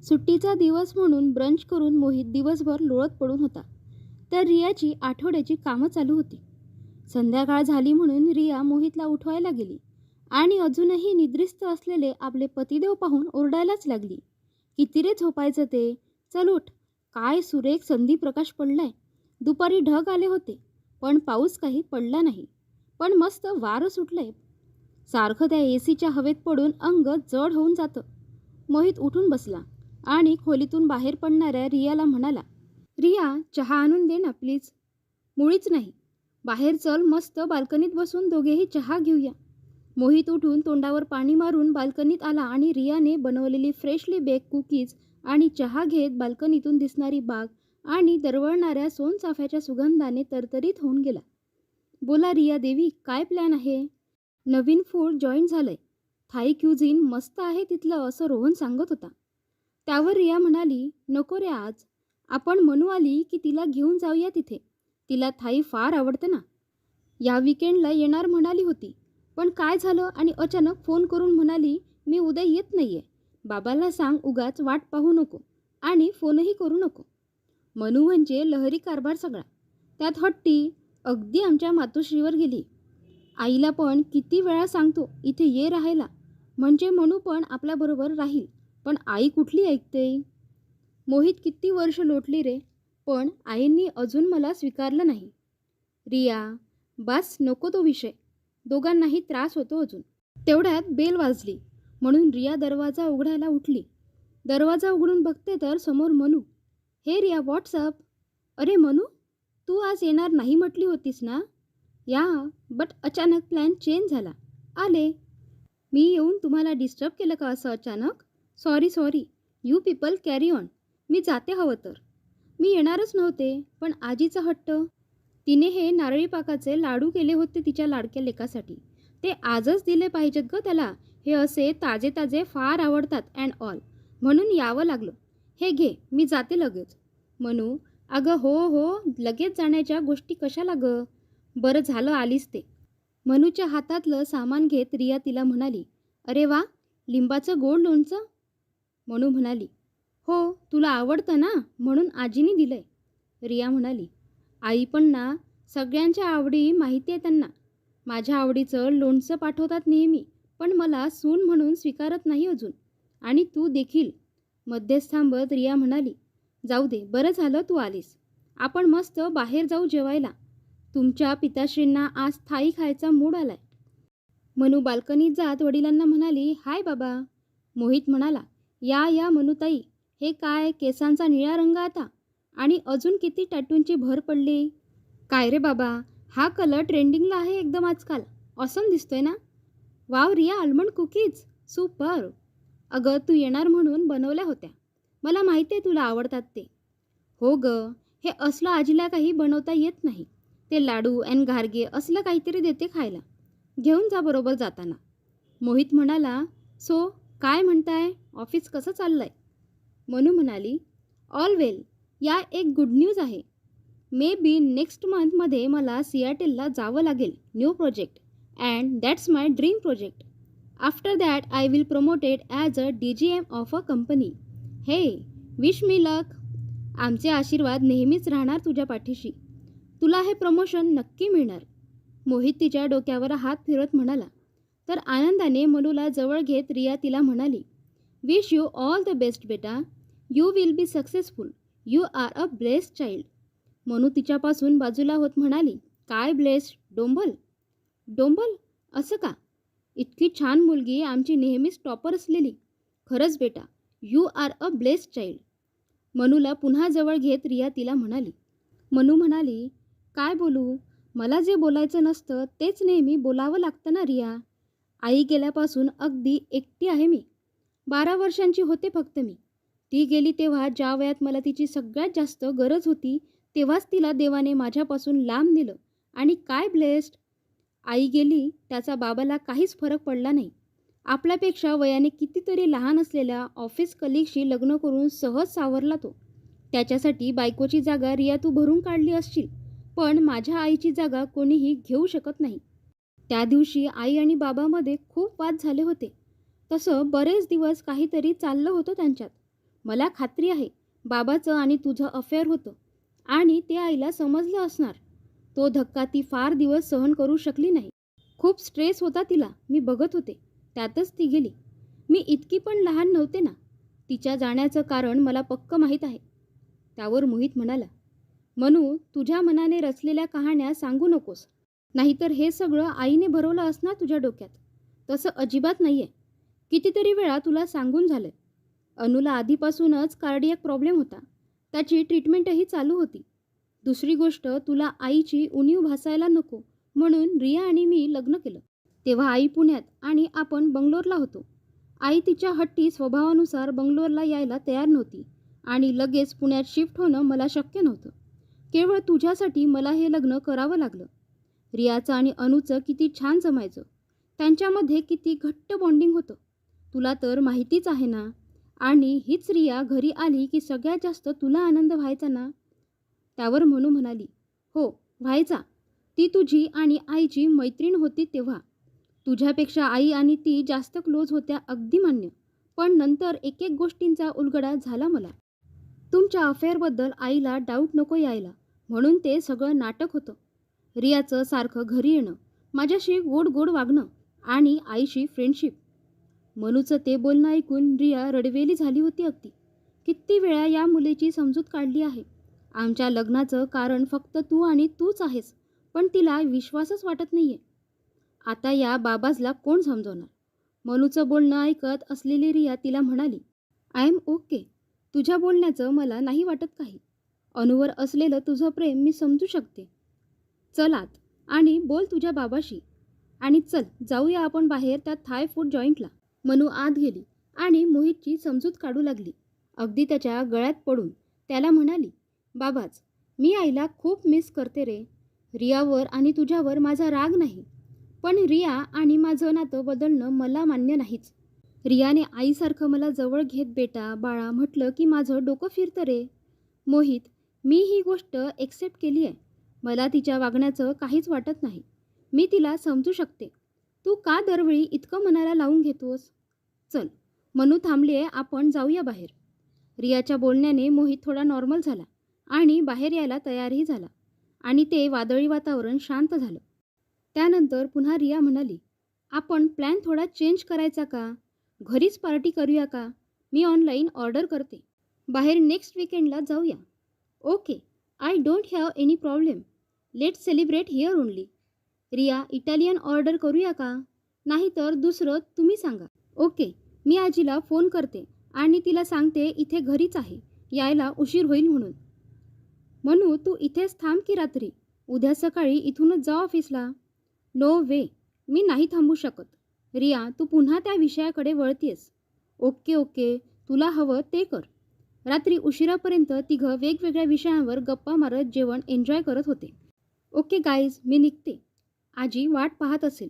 सुट्टीचा दिवस म्हणून ब्रंच करून मोहित दिवसभर लोळत पडून होता. तर रियाची आठवड्याची कामं चालू होती. संध्याकाळ झाली म्हणून रिया मोहितला उठवायला गेली आणि अजूनही निद्रिस्त असलेले आपले पतिदेव पाहून ओरडायलाच लागली. किती रे झोपायचं ते? चल उठ. काय सुरेख संधी प्रकाश पडलाय. दुपारी ढग आले होते पण पाऊस काही पडला नाही. पण मस्त वारं सुटलंय. सारखं त्या एसीच्या हवेत पडून अंग जड होऊन जातं. मोहित उठून बसला आणि खोलीतून बाहेर पडणाऱ्या रियाला म्हणाला, रिया चहा आणून दे ना प्लीज. मुळीच नाही. बाहेर चल, मस्त बाल्कनीत बसून दोघेही चहा घेऊया. मोहित उठून तोंडावर पाणी मारून बाल्कनीत आला आणि रियाने बनवलेली फ्रेशली बेक कुकीज आणि चहा घेत बाल्कनीतून दिसणारी बाग आणि दरवळणाऱ्या सोनचाफ्याच्या सुगंधाने तरतरीत होऊन गेला. बोला रिया देवी, काय प्लॅन आहे? नवीन फूड जॉईन झालंय. थाई क्युझिन मस्त आहे तिथलं, असं रोहन सांगत होता. त्यावर रिया म्हणाली, नको रे आज. आपण मनू आली की तिला घेऊन जाऊया तिथे. तिला थाई फार आवडतं ना. या विकेंडला येणार म्हणाली होती. पण काय झालं आणि अचानक फोन करून म्हणाली, मी उद्या येत नाहीये. बाबाला सांग उगाच वाट पाहू नको आणि फोनही करू नको. मनू म्हणजे लहरी कारभार सगळा. त्यात हट्टी, अगदी आमच्या मातोश्रीवर गेली. आईला पण किती वेळा सांगतो इथे ये राहायला, म्हणजे मनू पण आपल्याबरोबर राहील. पण आई कुठली ऐकते. मोहित किती वर्ष लोटली रे, पण आईंनी अजून मला स्वीकारलं नाही. रिया बस, नको तो विषय. दोघांनाही त्रास होतो अजून. तेवढ्यात बेल वाजली म्हणून रिया दरवाजा उघडायला उठली. दरवाजा उघडून बघते तर समोर मनू. हे रिया, व्हॉट्सअप? अरे मनू, तू आज येणार नाही म्हटली होतीस ना? या, बट अचानक प्लॅन चेंज झाला. आले. मी येऊन तुम्हाला डिस्टर्ब केलं का असं अचानक? Sorry. You people carry on. मी जाते हवं तर. मी येणारच नव्हते, पण आजीचा हट्ट. तिने हे नारळी पाकाचे लाडू केले होते तिच्या लाडक्या लेकासाठी. ते आजच दिले पाहिजेत ग त्याला. हे असे ताजे ताजे फार आवडतात अँड ऑल. म्हणून यावं लागलं. हे घे, मी जाते लगेच. मनू, अगं हो, लगेच जाण्याच्या गोष्टी कशाला गं? बरं झालं आलीस ते. मनूच्या हातातलं सामान घेत रिया तिला म्हणाली, अरे वा, लिंबाचं गोड लोणचं. मनू म्हणाली, हो, तुला आवडतं ना म्हणून आजीने दिलंय. रिया म्हणाली, आई पण ना, सगळ्यांच्या आवडी माहिती आहे त्यांना. माझ्या आवडीचं लोणचं पाठवतात नेहमी, पण मला सून म्हणून स्वीकारत नाही अजून. आणि तू देखील. मध्येच थांबत रिया म्हणाली, जाऊ दे, बरं झालं तू आलीस. आपण मस्त बाहेर जाऊ जेवायला. तुमच्या पिताश्रींना आज थाई खायचा मूड आलाय. मनू बाल्कनीत जात वडिलांना म्हणाली, हाय बाबा. मोहित म्हणाला, या मनूताई. हे काय, केसांचा निळा रंग आता? आणि अजून किती टॅटूंची भर पडली. काय रे बाबा, हा कलर ट्रेंडिंगला आहे एकदम आजकाल. ऑसम दिसतोय ना. Wow Riya, almond cookies super. अगं तू येणार म्हणून बनवल्या होत्या. मला माहिती आहे तुला आवडतात ते. हो ग, हे असलं आजीला काही बनवता येत नाही. ते लाडू अँड घारगे असलं काहीतरी देते खायला. घेऊन जा बरोबर जाताना. मोहित म्हणाला, सो काय म्हणताय, ऑफिस कसं चाललंय? मनू म्हणाली, ऑल वेल. या एक गुड न्यूज आहे. मे बी नेक्स्ट मंथमध्ये मला सियाटेलला जावं लागेल. New project and that's my dream project. After that I will promoted as a DGM of a company. हे, विश मी लक. आमचे आशीर्वाद नेहमीच राहणार तुझ्या पाठीशी. तुला हे प्रमोशन नक्की मिळणार. मोहित तिच्या डोक्यावर हात फिरत म्हणाला. तर आनंदाने मनूला जवळ घेत रिया तिला म्हणाली, wish you all the best बेटा. You will be successful. You are a blessed child. Manu तिच्यापासून बाजूला होत म्हणाली, काय ब्लेस्ड? डोंबल? असं का? इतकी छान मुलगी, आमची नेहमीच टॉपर असलेली. खरंच बेटा, you are a blessed child. मनूला पुन्हा जवळ घेत रिया तिला म्हणाली. मनू म्हणाली, काय बोलू? मला जे बोलायचं नसतं तेच नेहमी बोलावं लागतं ना रिया. आई गेल्यापासून अगदी एकटी आहे मी. 12 वर्षांची होते फक्त मी. ती गेली तेव्हा ज्या वयात मला तिची सगळ्यात जास्त गरज होती, तेव्हाच तिला देवाने माझ्यापासून लांब नेलं. आणि काय ब्लेस्ड. आई गेली त्याचा बाबाला काहीच फरक पडला नाही. आपल्यापेक्षा वयाने कितीतरी लहान असलेल्या ऑफिस कलिगशी लग्न करून सहज सावरला तो. त्याच्यासाठी बायकोची जागा रिया तू भरून काढली असशील, पण माझ्या आईची जागा कोणीही घेऊ शकत नाही. त्या दिवशी आई आणि बाबामध्ये खूप वाद झाले होते. तसं बरेच दिवस काहीतरी चाललं होतं त्यांच्यात. मला खात्री आहे बाबाचं आणि तुझं अफेअर होतं आणि ते आईला समजलं असणार. तो धक्का ती फार दिवस सहन करू शकली नाही. खूप स्ट्रेस होता तिला, मी बघत होते. त्यातच ती गेली. मी इतकी पण लहान नव्हते ना. तिच्या जाण्याचं कारण मला पक्क माहीत आहे. त्यावर मोहित म्हणाला, मनू, तुझ्या मनाने रचलेल्या कहाण्या सांगू नकोस. नाहीतर हे सगळं आईने भरवलं असणार तुझ्या डोक्यात. तसं अजिबात नाहीये. कितीतरी वेळा तुला सांगून झालंय. अनुला आधीपासूनच कार्डियक प्रॉब्लेम होता. त्याची ट्रीटमेंटही चालू होती. दुसरी गोष्ट, तुला आईची उणीव भासायला नको म्हणून रिया आणि मी लग्न केलं. तेव्हा आई पुण्यात आणि आपण बंगलोरला होतो. आई तिच्या हट्टी स्वभावानुसार बंगलोरला यायला तयार नव्हती आणि लगेच पुण्यात शिफ्ट होणं मला शक्य नव्हतं. केवळ तुझ्यासाठी मला हे लग्न करावं लागलं. रियाचं आणि अनुचं किती छान जमायचं. त्यांच्यामध्ये किती घट्ट बॉन्डिंग होतं. तुला तर माहितीच आहे ना. आणि हीच रिया घरी आली की सगळ्यात जास्त तुला आनंद व्हायचा ना. त्यावर मनू म्हणाली, हो व्हायचा. ती तुझी आणि आईची मैत्रीण होती तेव्हा. तुझ्यापेक्षा आई आणि ती जास्त क्लोज होत्या, अगदी मान्य. पण नंतर एक एक गोष्टींचा उलगडा झाला मला. तुमच्या अफेअरबद्दल आईला डाऊट नको यायला म्हणून ते सगळं नाटक होतं. रियाचं सारखं घरी येणं, माझ्याशी गोड गोड वागणं आणि आईशी फ्रेंडशिप. मनूचं ते बोलणं ऐकून रिया रडवेली झाली होती अगदी. किती वेळा या मुलीची समजूत काढली आहे. आमच्या लग्नाचं कारण फक्त तू आणि तूच आहेस, पण तिला विश्वासच वाटत नाहीये. आता या बाबाजला कोण समजवणार. मनूचं बोलणं ऐकत असलेली रिया तिला म्हणाली, आय एम ओके. तुझ्या बोलण्याचं मला नाही वाटत काही. अनुवर असलेलं तुझं प्रेम मी समजू शकते. चल आत आणि बोल तुझ्या बाबाशी. आणि चल जाऊया आपण बाहेर त्या थाय फूड जॉईंटला. मनू आत गेली आणि मोहितची समजूत काढू लागली. अगदी त्याच्या गळ्यात पडून त्याला म्हणाली, बाबाच, मी आईला खूप मिस करते रे. रियावर आणि तुझ्यावर माझा राग नाही, पण रिया आणि माझं नातं बदलणं मला मान्य नाहीच. रियाने आईसारखं मला जवळ घेत बेटा बाळा म्हटलं की माझं डोकं फिरतं रे. मोहित, मी ही गोष्ट एक्सेप्ट केली आहे. मला तिच्या वागण्याचं काहीच वाटत नाही. मी तिला समजू शकते. तू का दरवेळी इतकं मनाला लावून घेतोस. चल, मनू थांबली आहे, आपण जाऊया बाहेर. रियाच्या बोलण्याने मोहित थोडा नॉर्मल झाला आणि बाहेर यायला तयारही झाला आणि ते वादळी वातावरण शांत झालं. त्यानंतर पुन्हा रिया म्हणाली, आपण प्लॅन थोडा चेंज करायचा का. घरीच पार्टी करूया का. मी ऑनलाईन ऑर्डर करते. बाहेर नेक्स्ट वीकेंडला जाऊया. Okay, I don't have any problem. Let's celebrate here only. Riya, Italian order करूया का. नाहीतर दुसरं तुम्ही सांगा. ओके, मी आजीला फोन करते आणि तिला सांगते इथे घरीच आहे, यायला उशीर होईल म्हणून. म्हणू तू इथेच थांब की रात्री. उद्या सकाळी इथूनच जा ऑफिसला. नो वे, मी नाही थांबू शकत. रिया, तू पुन्हा त्या विषयाकडे वळतीयस. ओके ओके, तुला हवं ते कर. रात्री उशिरापर्यंत तिघं वेगवेगळ्या विषयांवर गप्पा मारत जेवण एन्जॉय करत होते. ओके गाईज, मी निघते. आजी वाट पाहत असेल.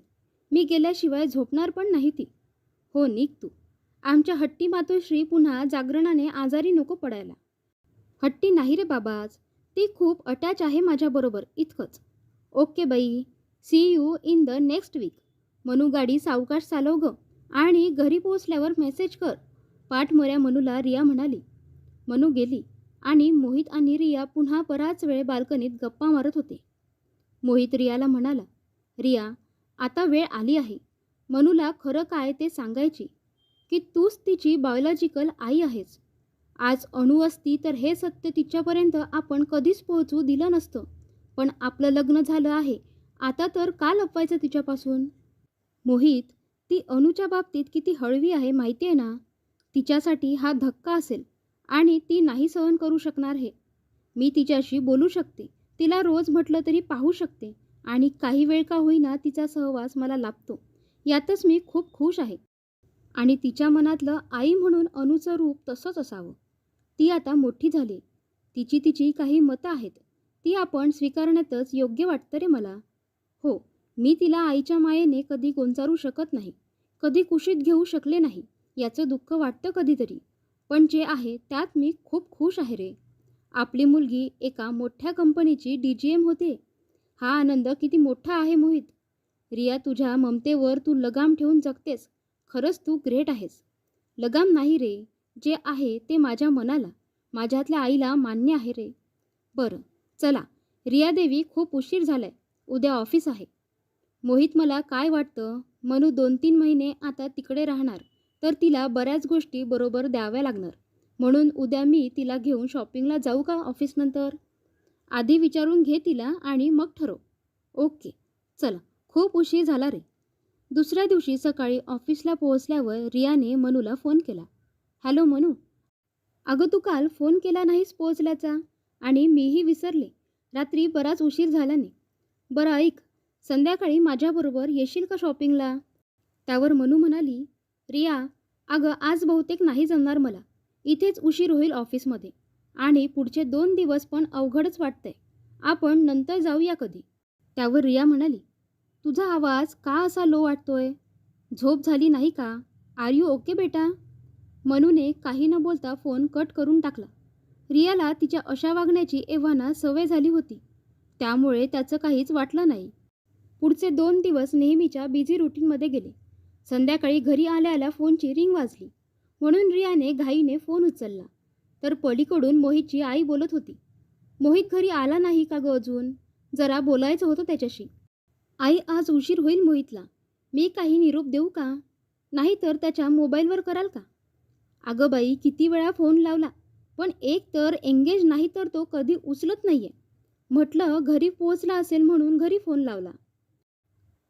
मी गेल्याशिवाय झोपणार पण नाही ती. हो निघ तू. आमच्या हट्टी मातोश्री पुन्हा जागरणाने आजारी नको पडायला. हट्टी नाही रे बाबाज, ती खूप अटॅच आहे माझ्याबरोबर, इतकंच. Okay bye, see you in the next week. Manu गाडी सावकाश चालव गं आणि घरी पोहोचल्यावर मेसेज कर. पाठमोऱ्या मनूला रिया म्हणाली. मनू गेली आणि मोहित आणि रिया पुन्हा बराच वेळ बाल्कनीत गप्पा मारत होते. मोहित रियाला म्हणाला, रिया, आता वेळ आली आहे मनूला खरं काय ते सांगायची, की तूच तिची बायोलॉजिकल आई आहेस. आज अणू असती तर हे सत्य तिच्यापर्यंत आपण कधीच पोहोचू दिलं नसतं. पण आपलं लग्न झालं आहे, आता तर का लपवायचं तिच्यापासून. मोहित, ती अणूच्या बाबतीत किती हळवी आहे माहिती आहे ना. तिच्यासाठी हा धक्का असेल आणि ती नाही सहन करू शकणार हे. मी तिच्याशी बोलू शकते, तिला रोज म्हटलं तरी पाहू शकते आणि काही वेळ का होईना तिचा सहवास मला लाभतो. यातच मी खूप खुश आहे. आणि तिच्या मनातलं आई म्हणून अणूचं रूप तसंच असावं. ती आता मोठी झाली. तिची काही मतं आहेत. ती आपण स्वीकारण्यातच योग्य वाटतं रे मला. हो, मी तिला आईच्या मायेने कधी गोंजारू शकत नाही, कधी कुशीत घेऊ शकले नाही. याचं दुःख वाटतं कधीतरी. पण जे आहे त्यात मी खूप खुश आहे रे. आपली मुलगी एका मोठ्या कंपनीची DGM होते. हा आनंद किती मोठा आहे मोहित. रिया, तुझ्या ममतेवर तू लगाम ठेवून जगतेस. खरंच तू ग्रेट आहेस. लगाम नाही रे, जे आहे ते माझ्या मनाला, माझ्यातल्या आईला मान्य आहे रे. बरं, चला. रिया देवी, खूप उशीर झालाय. उद्या ऑफिस आहे. मोहित, मला काय वाटतं, मनू 2-3 महिने आता तिकडे राहणार, तर तिला बऱ्याच गोष्टी बरोबर द्याव्या लागणार. म्हणून उद्या मी तिला घेऊन शॉपिंगला जाऊ का ऑफिसनंतर? आधी विचारून घे तिला आणि मग ठरव. ओके. चला, खूप उशीर झाला रे. दुसऱ्या दिवशी सकाळी ऑफिसला पोहोचल्यावर रियाने मनूला फोन केला. हॅलो मनू. अगं, तू काल फोन केला नाहीस पोहोचल्याचा, आणि मीही विसरले. रात्री बराच उशीर झाल्याने. बरं ऐक, संध्याकाळी माझ्याबरोबर येशील का शॉपिंगला? त्यावर मनू म्हणाली, रिया, अगं आज बहुतेक नाही जमणार मला. इथेच उशीर होईल ऑफिसमध्ये, आणि पुढचे 2 दिवस पण अवघडच वाटतंय. आपण नंतर जाऊया कधी. त्यावर रिया म्हणाली, तुझा आवाज का असा लो वाटतोय? झोप झाली नाही का? आर यू ओके बेटा? मनूने काही न बोलता फोन कट करून टाकला. रियाला तिच्या अशा वागण्याची एव्हाना सवय झाली होती, त्यामुळे त्याचं काहीच वाटलं नाही. पुढचे 2 दिवस नेहमीच्या बिझी रुटीनमध्ये गेले. संध्याकाळी घरी आल्या आल्या फोनची रिंग वाजली, म्हणून रियाने घाईने फोन उचलला. तर पलीकडून मोहितची आई बोलत होती. मोहित घरी आला नाही का गं अजून? जरा बोलायचं होतं त्याच्याशी. आई, आज उशीर होईल मोहितला. मी काही निरोप देऊ का? नाही तर त्याच्या मोबाईलवर कराल का? अगं बाई, किती वेळा फोन लावला, पण एक तर एंगेज नाही तर तो कधी उचलत नाहीये. म्हटलं घरी पोहोचला असेल म्हणून घरी फोन लावला.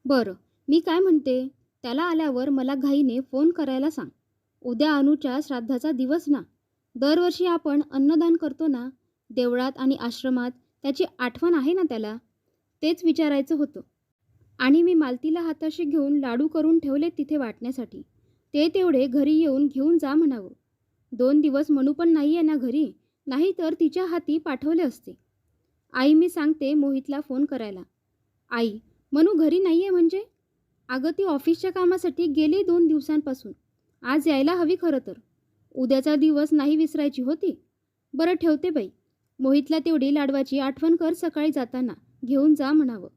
बरं, मी काय म्हणते, त्याला आल्यावर मला घाईने फोन करायला सांग. उद्या अनुच्या श्राद्धाचा दिवस ना. दरवर्षी आपण अन्नदान करतो ना देवळात आणि आश्रमात, त्याची आठवण आहे ना त्याला? तेच विचारायचं होतं. आणि मी मालतीला हाताशी घेऊन लाडू करून ठेवले तिथे वाटण्यासाठी. ते तेवढे घरी येऊन घेऊन जा म्हणावं. 2 दिवस मनू पण नाही आहे ना घरी, नाही तर तिच्या हाती पाठवले असते. आई, मी सांगते मोहितला फोन करायला. आई, मनू घरी नाही आहे म्हणजे? अगं, ती ऑफिसच्या कामासाठी गेली 2 दिवसांपासून. आज यायला हवी खरं तर. उद्याचा दिवस नाही विसरायची होती. बरं ठेवते बाई. मोहितला तेवढी लाडवाची आठवण कर, सकाळी जाताना घेऊन जा म्हणावं.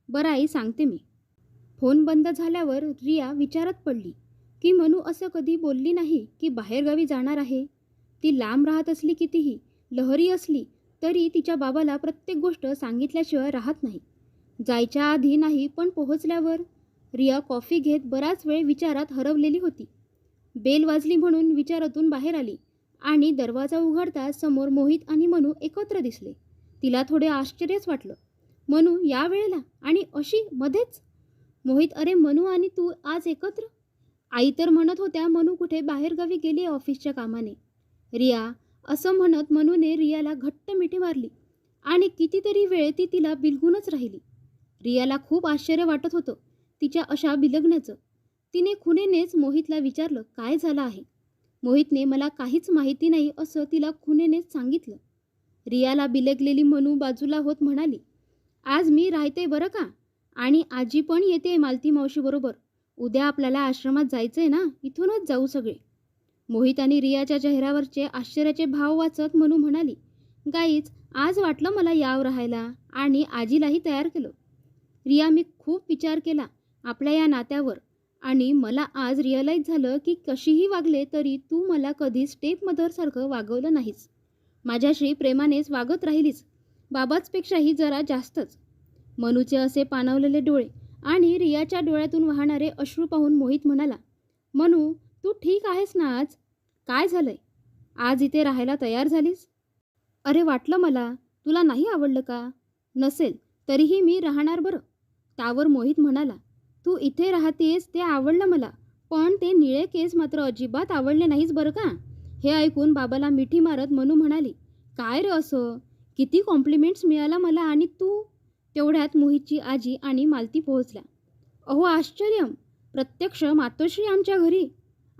बरं आई, सांगते मी. फोन बंद झाल्यावर रिया विचारात पडली की मनू असं कधी बोलली नाही की बाहेरगावी जाणार आहे. ती लांब राहत असली, कितीही लहरी असली, तरी तिच्या बाबाला प्रत्येक गोष्ट सांगितल्याशिवाय राहत नाही. जायच्या आधी नाही, पण पोहोचल्यावर. रिया कॉफी घेत बराच वेळ विचारात हरवलेली होती. बेल वाजली म्हणून विचारातून बाहेर आली, आणि दरवाजा उघडता समोर मोहित आणि मनू एकत्र दिसले. तिला थोडे आश्चर्यच वाटलं. मनू या वेळेला आणि अशी मध्येच? मोहित, अरे मनू आणि तू आज एकत्र? आई तर म्हणत होत्या मनू कुठे बाहेरगावी गेली ऑफिसच्या कामाने. रिया, असं म्हणत मनूने रियाला घट्ट मिठी मारली, आणि कितीतरी वेळ ती तिला बिलगूनच राहिली. रियाला खूप आश्चर्य वाटत होतं तिच्या अशा बिलगण्याचं. तिने खुणेनेच मोहितला विचारलं, काय झालं आहे? मोहितने मला काहीच माहिती नाही असं तिला खुणेनेच सांगितलं. रियाला बिलगलेली मनू बाजूला होत म्हणाली, आज मी राहते बरं का, आणि आजी पण येते मालती मावशीबरोबर. उद्या आपल्याला आश्रमात जायचंय ना, इथूनच जाऊ सगळे. मोहित आणि रियाच्या चेहऱ्यावरचे आश्चर्याचे भाव वाचत मनू म्हणाली, गाईज, आज वाटलं मला याव राहायला, आणि आजीलाही तयार केलं. रिया, मी खूप विचार केला आपल्या या नात्यावर, आणि मला आज रिअलाईज झालं की कशीही वागले तरी तू मला कधी स्टेप मदरसारखं वागवलं नाहीस. माझ्याशी प्रेमानेच वागत राहिलीस, बाबाचपेक्षाही जरा जास्तच. मनूचे असे पाणावलेले डोळे आणि रियाच्या डोळ्यातून वाहणारे अश्रू पाहून मोहित म्हणाला, मनू, तू ठीक आहेस ना आज? काय झालंय? आज इथे राहायला तयार झालीस? अरे, वाटलं मला तुला नाही आवडलं का? नसेल तरीही मी राहणार बरं. त्यावर मोहित म्हणाला, तू इथे राहतेस ते आवडलं मला, पण ते निळे केस मात्र अजिबात आवडले नाहीस बरं का. हे ऐकून बाबाला मिठी मारत मनू म्हणाली, काय रे असं? किती कॉम्प्लिमेंट्स मिळाला मला, आणि तू? तेवढ्यात मोहितची आजी आणि मालती पोहोचल्या. अहो आश्चर्यम, प्रत्यक्ष मातोश्री आमच्या घरी.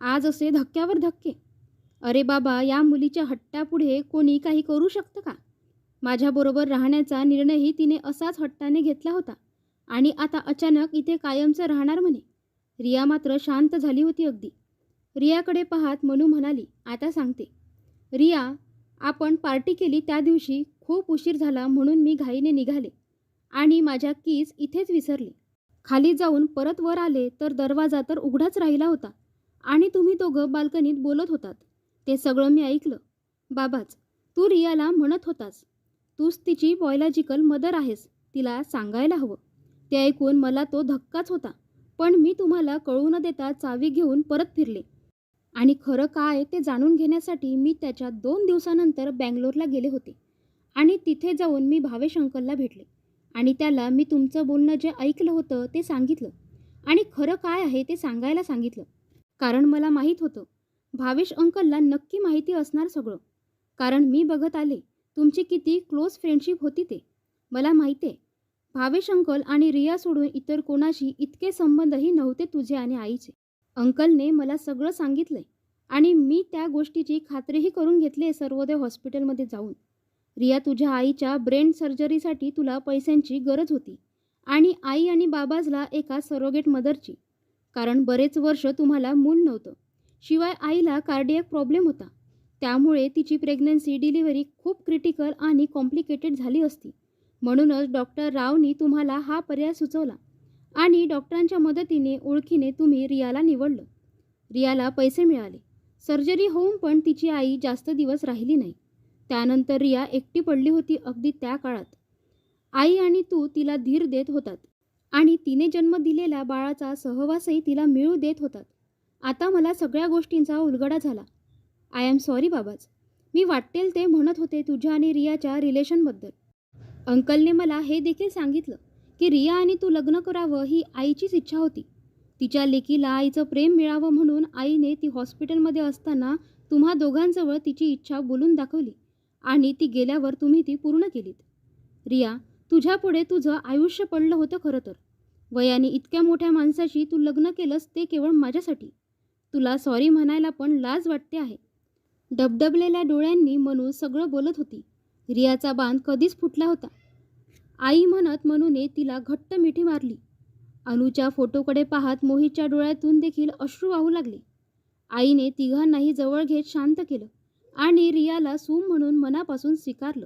आज असे धक्क्यावर धक्के. अरे बाबा, या मुलीच्या हट्टापुढे कोणी काही करू शकतं का? माझ्याबरोबर राहण्याचा निर्णयही तिने असाच हट्टाने घेतला होता, आणि आता अचानक इथे कायमचं राहणार म्हणे. रिया मात्र शांत झाली होती अगदी. रियाकडे पाहत मनू म्हणाली, आता सांगते. रिया, आपण पार्टी केली त्या दिवशी खूप उशीर झाला म्हणून मी घाईने निघाले, आणि माझ्या कीज इथेच विसरले. खाली जाऊन परत वर आले तर दरवाजा तर उघडाच राहिला होता, आणि तुम्ही दोघं बाल्कनीत बोलत होतात. ते सगळं मी ऐकलं. बाबाच, तू रियाला म्हणत होतास, तूच तिची बायोलॉजिकल मदर आहेस, तिला सांगायला हवं. ते ऐकून मला तो धक्काच होता. पण मी तुम्हाला कळू न देता चावी घेऊन परत फिरले. आणि खरं काय ते जाणून घेण्यासाठी मी त्याच्या 2 दिवसानंतर बंगलोरला गेले होते. आणि तिथे जाऊन मी भावेश अंकलला भेटले. आणि त्याला मी तुमचं बोलणं जे ऐकलं होतं ते सांगितलं. आणि खरं काय आहे ते सांगायला सांगितलं. कारण मला माहीत होतं, भावेश अंकलला नक्की माहिती असणार सगळं. कारण मी बघत आले, तुमची किती क्लोज फ्रेंडशिप होती ते. मला माहिती आहे, भावेश अंकल आणि रिया सोडून इतर कोणाशी इतके संबंधही नव्हते तुझे आणि आईचे. अंकलने मला सगळं सांगितलंय आणि मी त्या गोष्टीची खात्रीही करून घेतली सर्वोदय हॉस्पिटलमध्ये जाऊन. रिया, तुझ्या आईच्या ब्रेन सर्जरीसाठी तुला पैशांची गरज होती आणि आई आणि बाबाजला एका सरोगेट मदरची. कारण बरेच वर्ष तुम्हाला मूल नव्हतं. शिवाय आईला कार्डियक प्रॉब्लेम होता. त्यामुळे तिची प्रेग्नन्सी डिलिव्हरी खूप क्रिटिकल आणि कॉम्प्लिकेटेड झाली असती. म्हणूनच डॉक्टर रावनी तुम्हाला हा पर्याय सुचवला आणि डॉक्टरांच्या मदतीने ओळखीने तुम्ही रियाला निवडलं. रियाला पैसे मिळाले. सर्जरी होऊन पण तिची आई जास्त दिवस राहिली नाही. त्यानंतर रिया एकटी पडली होती अगदी त्या काळात. आई आणि तू तिला धीर देत होतात आणि तिने जन्म दिलेल्या बाळाचा सहवासही तिला मिळू देत होतात. आता मला सगळ्या गोष्टींचा उलगडा झाला. आय एम सॉरी बाबाज. मी वाटेल ते म्हणत होते तुझ्या आणि रियाच्या रिलेशनबद्दल. अंकलने मला हे देखील सांगितलं की रिया आणि तू लग्न करावं ही आईचीच इच्छा होती. तिच्या लेकीला आईचं प्रेम मिळावं म्हणून आईने ती हॉस्पिटलमध्ये असताना तुम्हा दोघांजवळ तिची इच्छा बोलून दाखवली आणि ती गेल्यावर तुम्ही ती पूर्ण केलीत. रिया, तुझ्यापुढे तुझं आयुष्य पडलं होतं खरं तर. वयाने इतक्या मोठ्या माणसाशी तू लग्न केलंस ते केवळ माझ्यासाठी. तुला सॉरी म्हणायला पण लाज वाटते आहे. डबडबलेल्या डोळ्यांनी मनू सगळं बोलत होती. रियाचा बांध कधीच फुटला होता. आई म्हणत मनूने तिला घट्ट मिठी मारली. अनुच्या फोटोकडे पाहत मोहितच्या डोळ्यातून देखील अश्रू वाहू लागले. आईने तिघांनाही जवळ घेत शांत केलं आणि रियाला सून म्हणून मनापासून स्वीकारलं.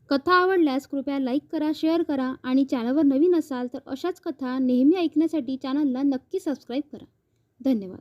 कथा आवडल्यास कृपया लाईक करा, शेअर करा आणि चॅनलवर नवीन असाल तर अशाच कथा नेहमी ऐकण्यासाठी चॅनलला नक्की सबस्क्राईब करा. धन्यवाद.